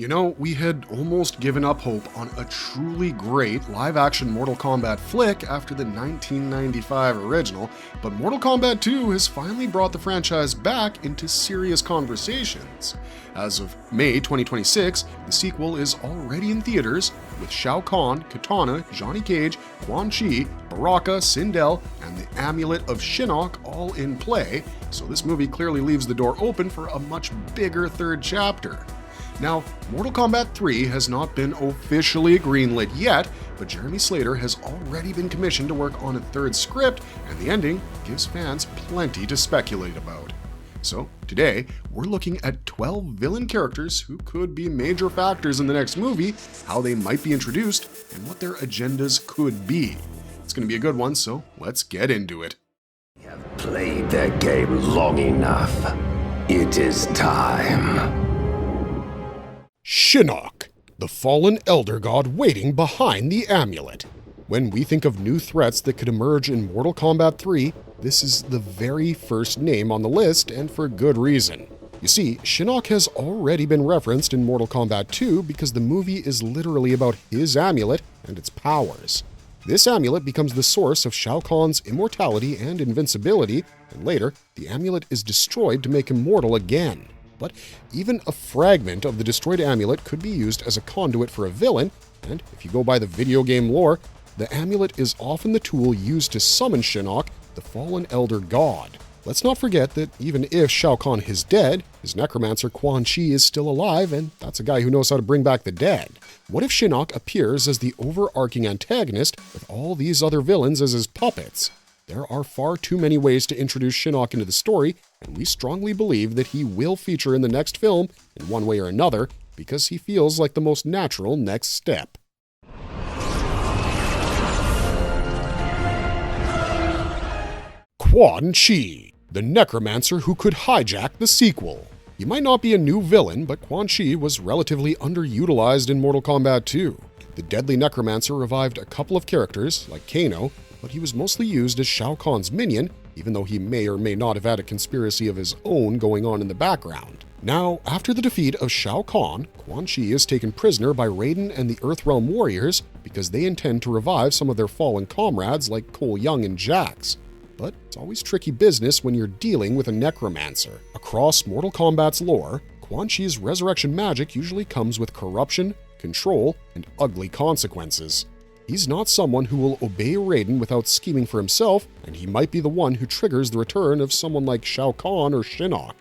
You know, we had almost given up hope on a truly great live-action Mortal Kombat flick after the 1995 original, but Mortal Kombat II has finally brought the franchise back into serious conversations. As of May 2026, the sequel is already in theaters, with Shao Kahn, Kitana, Johnny Cage, Quan Chi, Baraka, Sindel, and the Amulet of Shinnok all in play, so this movie clearly leaves the door open for a much bigger third chapter. Now, Mortal Kombat 3 has not been officially greenlit yet, but Jeremy Slater has already been commissioned to work on a third script, and the ending gives fans plenty to speculate about. So, today, we're looking at 12 villain characters who could be major factors in the next movie, how they might be introduced, and what their agendas could be. It's going to be a good one, so let's get into it. You have played that game long enough. It is time. Shinnok, the fallen elder god waiting behind the amulet. When we think of new threats that could emerge in Mortal Kombat 3, this is the very first name on the list, and for good reason. You see, Shinnok has already been referenced in Mortal Kombat 2 because the movie is literally about his amulet and its powers. This amulet becomes the source of Shao Kahn's immortality and invincibility, and later, the amulet is destroyed to make him mortal again. But even a fragment of the destroyed amulet could be used as a conduit for a villain, and if you go by the video game lore, the amulet is often the tool used to summon Shinnok, the fallen elder god. Let's not forget that even if Shao Kahn is dead, his necromancer Quan Chi is still alive, and that's a guy who knows how to bring back the dead. What if Shinnok appears as the overarching antagonist with all these other villains as his puppets? There are far too many ways to introduce Shinnok into the story, and we strongly believe that he will feature in the next film in one way or another because he feels like the most natural next step. Quan Chi, the necromancer who could hijack the sequel. He might not be a new villain, but Quan Chi was relatively underutilized in Mortal Kombat 2. The deadly necromancer revived a couple of characters, like Kano, but he was mostly used as Shao Kahn's minion, even though he may or may not have had a conspiracy of his own going on in the background. Now, after the defeat of Shao Kahn, Quan Chi is taken prisoner by Raiden and the Earthrealm warriors because they intend to revive some of their fallen comrades like Cole Young and Jax. But it's always tricky business when you're dealing with a necromancer. Across Mortal Kombat's lore, Quan Chi's resurrection magic usually comes with corruption, control, and ugly consequences. He's not someone who will obey Raiden without scheming for himself, and he might be the one who triggers the return of someone like Shao Kahn or Shinnok.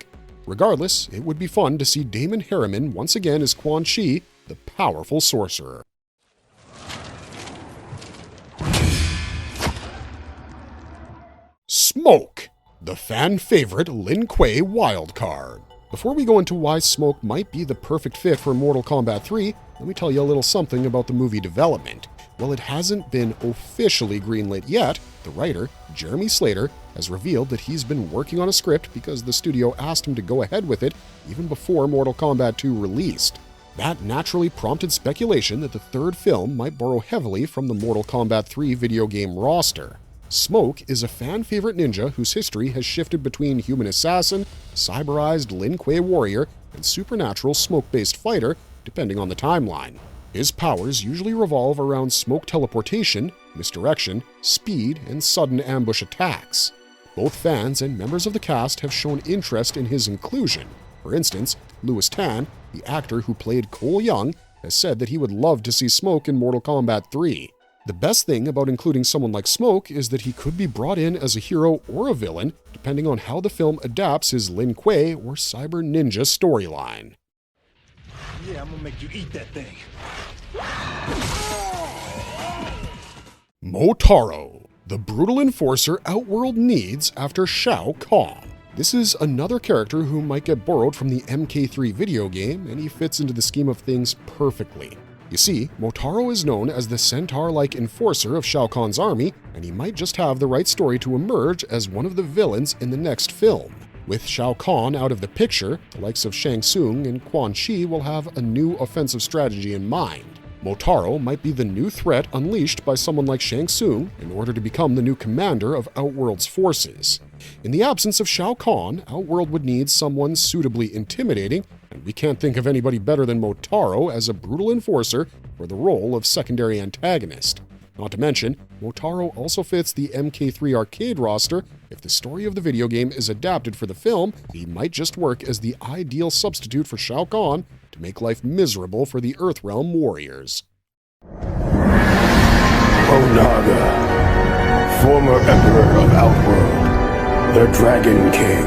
Regardless, it would be fun to see Damon Harriman once again as Quan Chi, the powerful sorcerer. Smoke, the fan-favorite Lin Kuei wildcard. Before we go into why Smoke might be the perfect fit for Mortal Kombat 3, let me tell you a little something about the movie development. While it hasn't been officially greenlit yet, the writer, Jeremy Slater, has revealed that he's been working on a script because the studio asked him to go ahead with it even before Mortal Kombat 2 released. That naturally prompted speculation that the third film might borrow heavily from the Mortal Kombat 3 video game roster. Smoke is a fan-favorite ninja whose history has shifted between human assassin, cyberized Lin Kuei warrior, and supernatural smoke-based fighter, depending on the timeline. His powers usually revolve around smoke teleportation, misdirection, speed, and sudden ambush attacks. Both fans and members of the cast have shown interest in his inclusion. For instance, Louis Tan, the actor who played Cole Young, has said that he would love to see Smoke in Mortal Kombat 3. The best thing about including someone like Smoke is that he could be brought in as a hero or a villain, depending on how the film adapts his Lin Kuei or cyber ninja storyline. Yeah, I'm gonna make you eat that thing. Motaro, the brutal enforcer Outworld needs after Shao Kahn. This is another character who might get borrowed from the MK3 video game, and he fits into the scheme of things perfectly. You see, Motaro is known as the centaur-like enforcer of Shao Kahn's army, and he might just have the right story to emerge as one of the villains in the next film. With Shao Kahn out of the picture, the likes of Shang Tsung and Quan Chi will have a new offensive strategy in mind. Motaro might be the new threat unleashed by someone like Shang Tsung in order to become the new commander of Outworld's forces. In the absence of Shao Kahn, Outworld would need someone suitably intimidating, and we can't think of anybody better than Motaro as a brutal enforcer for the role of secondary antagonist. Not to mention, Motaro also fits the MK3 arcade roster. If the story of the video game is adapted for the film, he might just work as the ideal substitute for Shao Kahn to make life miserable for the Earthrealm warriors. Onaga, former Emperor of Outworld, the Dragon King.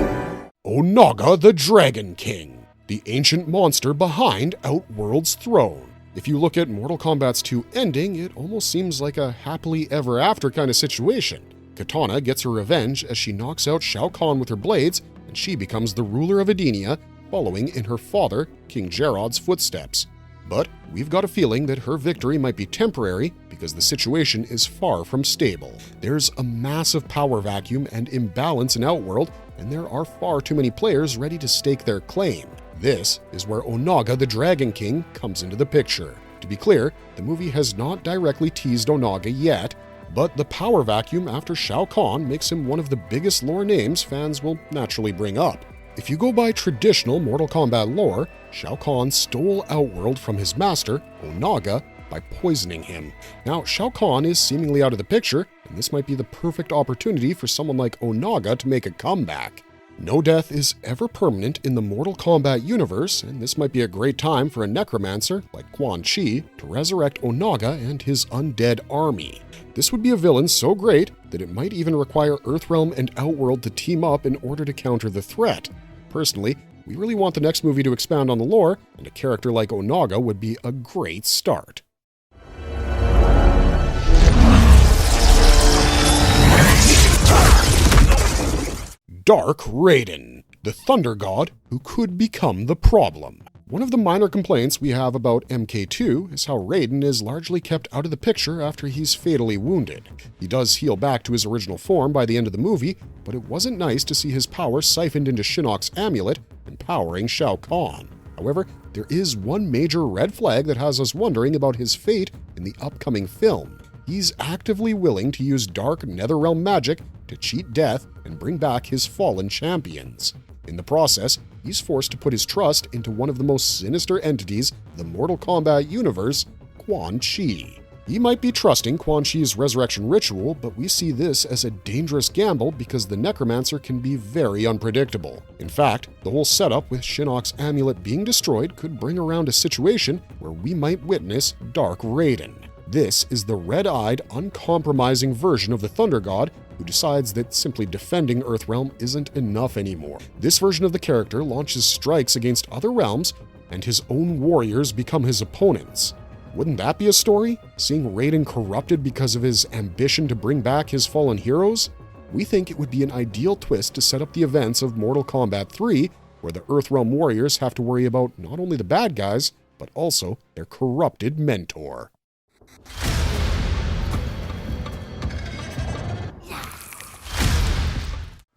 Onaga the Dragon King, the ancient monster behind Outworld's throne. If you look at Mortal Kombat 2 ending, it almost seems like a happily ever after kind of situation. Kitana gets her revenge as she knocks out Shao Kahn with her blades, and she becomes the ruler of Edenia, following in her father, King Jerrod's footsteps. But we've got a feeling that her victory might be temporary because the situation is far from stable. There's a massive power vacuum and imbalance in Outworld, and there are far too many players ready to stake their claim. This is where Onaga the Dragon King comes into the picture. To be clear, the movie has not directly teased Onaga yet, but the power vacuum after Shao Kahn makes him one of the biggest lore names fans will naturally bring up. If you go by traditional Mortal Kombat lore, Shao Kahn stole Outworld from his master, Onaga, by poisoning him. Now, Shao Kahn is seemingly out of the picture, and this might be the perfect opportunity for someone like Onaga to make a comeback. No death is ever permanent in the Mortal Kombat universe, and this might be a great time for a necromancer like Quan Chi to resurrect Onaga and his undead army. This would be a villain so great that it might even require Earthrealm and Outworld to team up in order to counter the threat. Personally, we really want the next movie to expand on the lore, and a character like Onaga would be a great start. Dark Raiden, the Thunder God who could become the problem. One of the minor complaints we have about MK2 is how Raiden is largely kept out of the picture after he's fatally wounded. He does heal back to his original form by the end of the movie, but it wasn't nice to see his power siphoned into Shinnok's amulet, empowering Shao Kahn. However, there is one major red flag that has us wondering about his fate in the upcoming film. He's actively willing to use dark Netherrealm magic to cheat death and bring back his fallen champions. In the process, he's forced to put his trust into one of the most sinister entities of the Mortal Kombat universe, Quan Chi. He might be trusting Quan Chi's resurrection ritual, but we see this as a dangerous gamble because the necromancer can be very unpredictable. In fact, the whole setup with Shinnok's amulet being destroyed could bring around a situation where we might witness Dark Raiden. This is the red-eyed, uncompromising version of the Thunder God who decides that simply defending Earthrealm isn't enough anymore. This version of the character launches strikes against other realms, and his own warriors become his opponents. Wouldn't that be a story? Seeing Raiden corrupted because of his ambition to bring back his fallen heroes? We think it would be an ideal twist to set up the events of Mortal Kombat 3, where the Earthrealm warriors have to worry about not only the bad guys, but also their corrupted mentor.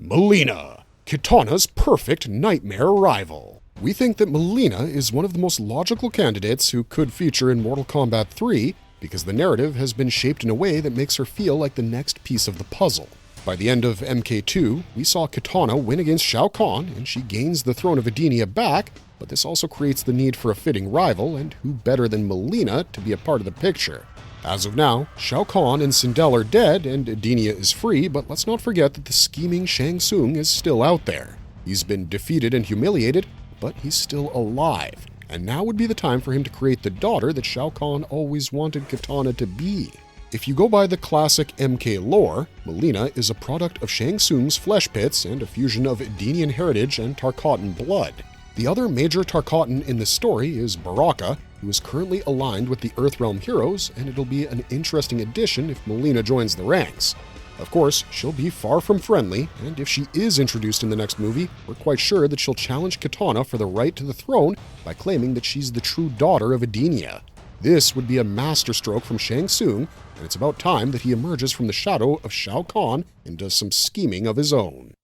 Mileena, Kitana's perfect nightmare rival. We think that Mileena is one of the most logical candidates who could feature in Mortal Kombat 3 because the narrative has been shaped in a way that makes her feel like the next piece of the puzzle. By the end of MK2, we saw Kitana win against Shao Kahn and she gains the throne of Edenia back, but this also creates the need for a fitting rival, and who better than Mileena to be a part of the picture. As of now, Shao Kahn and Sindel are dead and Edenia is free, but let's not forget that the scheming Shang Tsung is still out there. He's been defeated and humiliated, but he's still alive, and now would be the time for him to create the daughter that Shao Kahn always wanted Kitana to be. If you go by the classic MK lore, Mileena is a product of Shang Tsung's flesh pits and a fusion of Edenian heritage and Tarkatan blood. The other major Tarkatan in the story is Baraka, who is currently aligned with the Earthrealm heroes, and it'll be an interesting addition if Mileena joins the ranks. Of course, she'll be far from friendly, and if she is introduced in the next movie, we're quite sure that she'll challenge Kitana for the right to the throne by claiming that she's the true daughter of Edenia. This would be a masterstroke from Shang Tsung, and it's about time that he emerges from the shadow of Shao Kahn and does some scheming of his own.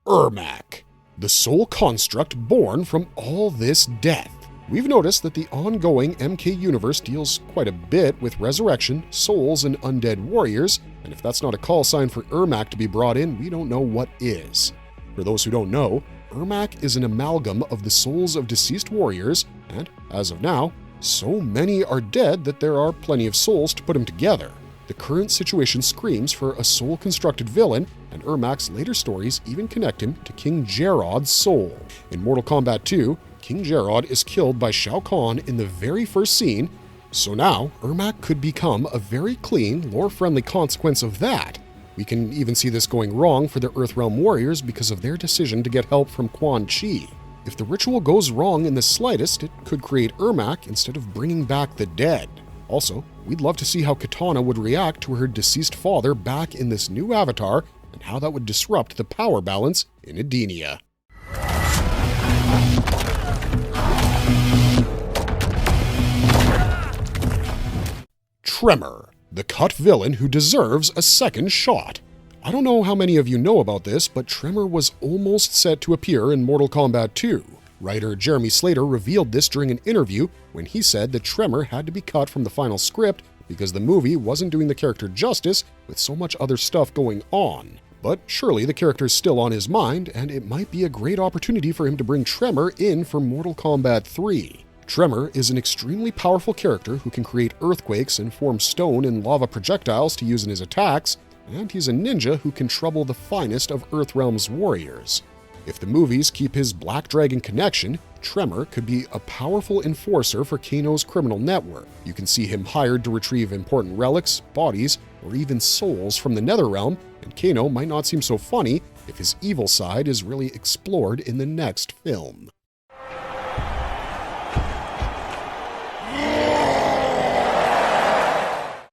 Ermac, the soul construct born from all this death. We've noticed that the ongoing MK universe deals quite a bit with resurrection, souls, and undead warriors, and if that's not a call sign for Ermac to be brought in, we don't know what is. For those who don't know, Ermac is an amalgam of the souls of deceased warriors, and as of now, so many are dead that there are plenty of souls to put him together. The current situation screams for a soul-constructed villain, and Ermac's later stories even connect him to King Jerrod's soul. In Mortal Kombat II, King Jerrod is killed by Shao Kahn in the very first scene, so now Ermac could become a very clean, lore-friendly consequence of that. We can even see this going wrong for the Earthrealm warriors because of their decision to get help from Quan Chi. If the ritual goes wrong in the slightest, it could create Ermac instead of bringing back the dead. Also, we'd love to see how Kitana would react to her deceased father back in this new avatar and how that would disrupt the power balance in Edenia. Tremor, the cut villain who deserves a second shot. I don't know how many of you know about this, but Tremor was almost set to appear in Mortal Kombat II. Writer Jeremy Slater revealed this during an interview when he said that Tremor had to be cut from the final script because the movie wasn't doing the character justice with so much other stuff going on. But surely the character's still on his mind, and it might be a great opportunity for him to bring Tremor in for Mortal Kombat III. Tremor is an extremely powerful character who can create earthquakes and form stone and lava projectiles to use in his attacks, and he's a ninja who can trouble the finest of Earthrealm's warriors. If the movies keep his Black Dragon connection, Tremor could be a powerful enforcer for Kano's criminal network. You can see him hired to retrieve important relics, bodies, or even souls from the Netherrealm, and Kano might not seem so funny if his evil side is really explored in the next film.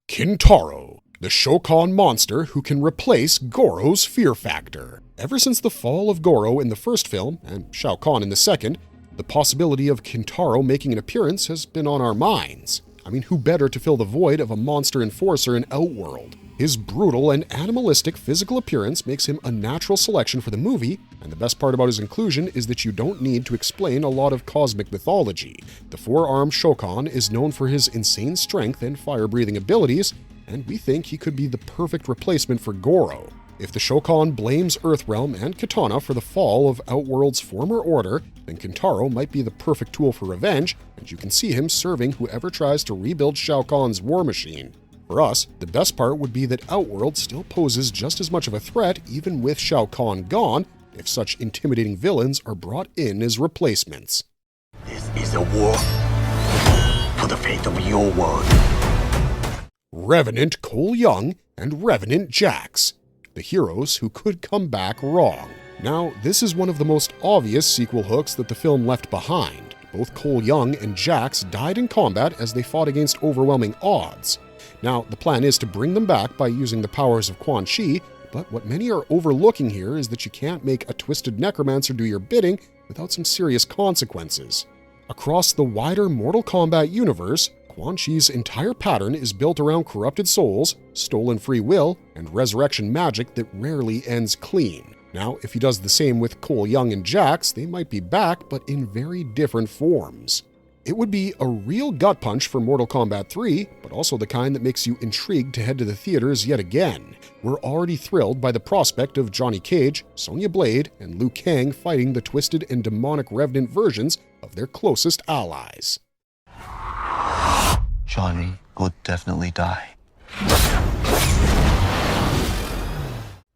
Kintaro, the Shao Kahn monster who can replace Goro's fear factor. Ever since the fall of Goro in the first film, and Shao Kahn in the second, the possibility of Kintaro making an appearance has been on our minds. I mean, who better to fill the void of a monster enforcer in Outworld? His brutal and animalistic physical appearance makes him a natural selection for the movie, and the best part about his inclusion is that you don't need to explain a lot of cosmic mythology. The four-armed Shao Kahn is known for his insane strength and fire-breathing abilities, and we think he could be the perfect replacement for Goro. If the Shao Kahn blames Earthrealm and Kitana for the fall of Outworld's former order, then Kintaro might be the perfect tool for revenge, and you can see him serving whoever tries to rebuild Shao Kahn's war machine. For us, the best part would be that Outworld still poses just as much of a threat even with Shao Kahn gone, if such intimidating villains are brought in as replacements. This is a war for the fate of your world. Revenant Cole Young and Revenant Jax, the heroes who could come back wrong. Now, this is one of the most obvious sequel hooks that the film left behind. Both Cole Young and Jax died in combat as they fought against overwhelming odds. Now, the plan is to bring them back by using the powers of Quan Chi, but what many are overlooking here is that you can't make a twisted necromancer do your bidding without some serious consequences. Across the wider Mortal Kombat universe, Quan Chi's entire pattern is built around corrupted souls, stolen free will, and resurrection magic that rarely ends clean. Now, if he does the same with Cole Young and Jax, they might be back, but in very different forms. It would be a real gut punch for Mortal Kombat 3, but also the kind that makes you intrigued to head to the theaters yet again. We're already thrilled by the prospect of Johnny Cage, Sonya Blade, and Liu Kang fighting the twisted and demonic Revenant versions of their closest allies. Johnny would definitely die.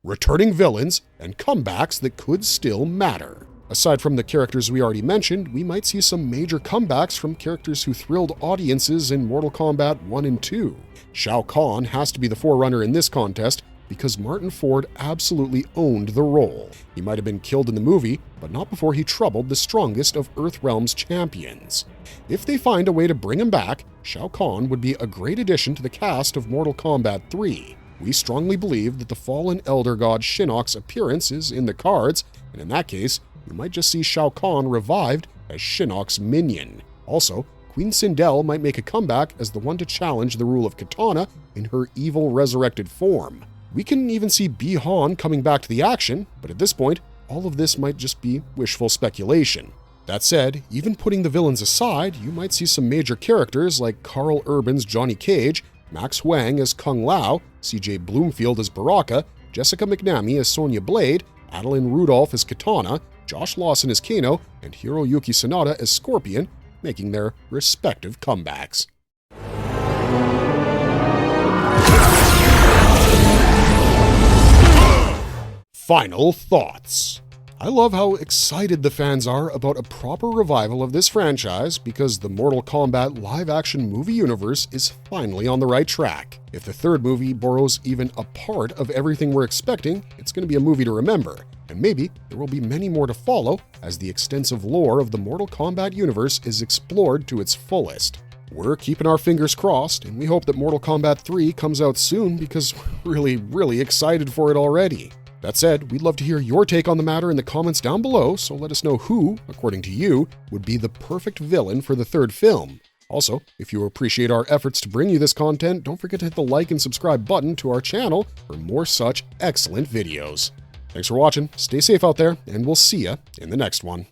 Returning villains and comebacks that could still matter. Aside from the characters we already mentioned, we might see some major comebacks from characters who thrilled audiences in Mortal Kombat 1 and 2. Shao Kahn has to be the forerunner in this contest because Martin Ford absolutely owned the role. He might have been killed in the movie, but not before he troubled the strongest of Earthrealm's champions. If they find a way to bring him back, Shao Kahn would be a great addition to the cast of Mortal Kombat 3. We strongly believe that the fallen elder god Shinnok's appearance is in the cards, and in that case, you might just see Shao Kahn revived as Shinnok's minion. Also, Queen Sindel might make a comeback as the one to challenge the rule of Kitana in her evil resurrected form. We can even see Bi-Han coming back to the action, but at this point, all of this might just be wishful speculation. That said, even putting the villains aside, you might see some major characters like Carl Urban's Johnny Cage, Max Huang as Kung Lao, CJ Bloomfield as Baraka, Jessica McNamee as Sonya Blade, Adeline Rudolph as Kitana, Josh Lawson as Kano, and Hiroyuki Sanada as Scorpion, making their respective comebacks. Final thoughts. I love how excited the fans are about a proper revival of this franchise because the Mortal Kombat live-action movie universe is finally on the right track. If the third movie borrows even a part of everything we're expecting, it's going to be a movie to remember. And maybe there will be many more to follow as the extensive lore of the Mortal Kombat universe is explored to its fullest. We're keeping our fingers crossed, and we hope that Mortal Kombat 3 comes out soon because we're really excited for it already. That said, we'd love to hear your take on the matter in the comments down below, so let us know who, according to you, would be the perfect villain for the third film. Also, if you appreciate our efforts to bring you this content, don't forget to hit the like and subscribe button to our channel for more such excellent videos. Thanks for watching, stay safe out there, and we'll see ya in the next one.